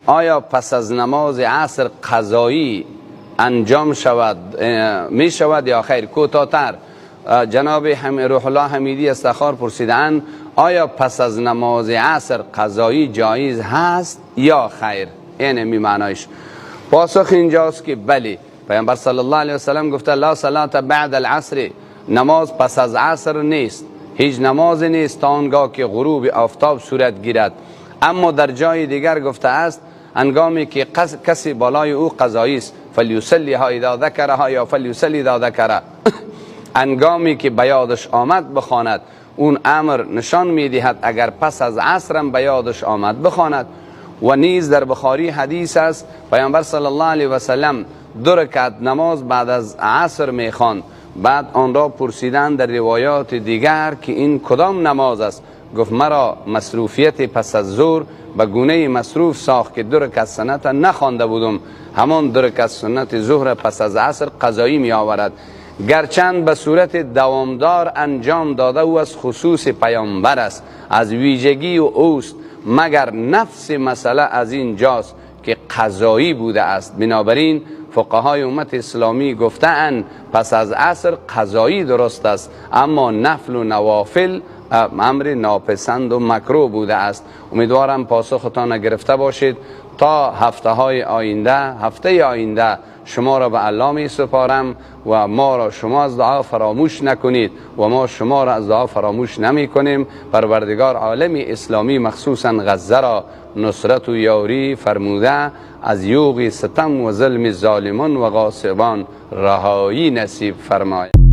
آیا پس از نماز عصر قضایی انجام شود می شود یا خیر؟ کوتاه‌تر جناب روح الله حمیدی استخار پرسیدن آیا پس از نماز عصر قضایی جایز هست یا خیر؟ این می معنایش. پاسخ اینجاست که بله، پیامبر صلی الله علیه و سلم گفته لا صلات بعد العصر، نماز پس از عصر نیست، هیچ نماز نیست تا آنگاه که غروب آفتاب صورت گیرد. اما در جای دیگر گفته است انگامی که کسی بالای او قضایی است فلیصلیها اذا ذکرها یا فلیصلی اذا ذکرها، انگامی که به یادش آمد بخواند. اون امر نشان میدهد اگر پس از عصرم به یادش آمد بخواند. و نیز در بخاری حدیث است پیامبر صلی الله علیه و سلم 2 رکعت نماز بعد از عصر میخواند. بعد آن را پرسیدن در روایات دیگر که این کدام نماز است؟ گفت مرا مصروفیت پس از ظهر به گونه مصروف ساخت که 2 رکعت سنت نخوانده بودم. همان 2 رکعت سنت ظهر پس از عصر قضایی می آورد، گرچند به صورت دوامدار انجام داده او از خصوص پیامبر است، از ویژگی و اوست، مگر نفس مسئله از این جاست که قضایی بوده است. بنابراین فقهای امت اسلامی گفتند پس از عصر قضایی درست است، اما نفل و نوافل امر ناپسند و مکروه بوده است. امیدوارم پاسختان گرفته باشید. تا هفته آینده شما را به الله می سپارم و ما را شما از دعا فراموش نکنید و ما شما را از دعا فراموش نمی کنیم. پروردگار عالم اسلامی مخصوصا غزه را نصرت و یاری فرموده، از یوغ ستم و ظلم ظالمان و غاصبان رهایی نصیب فرماید.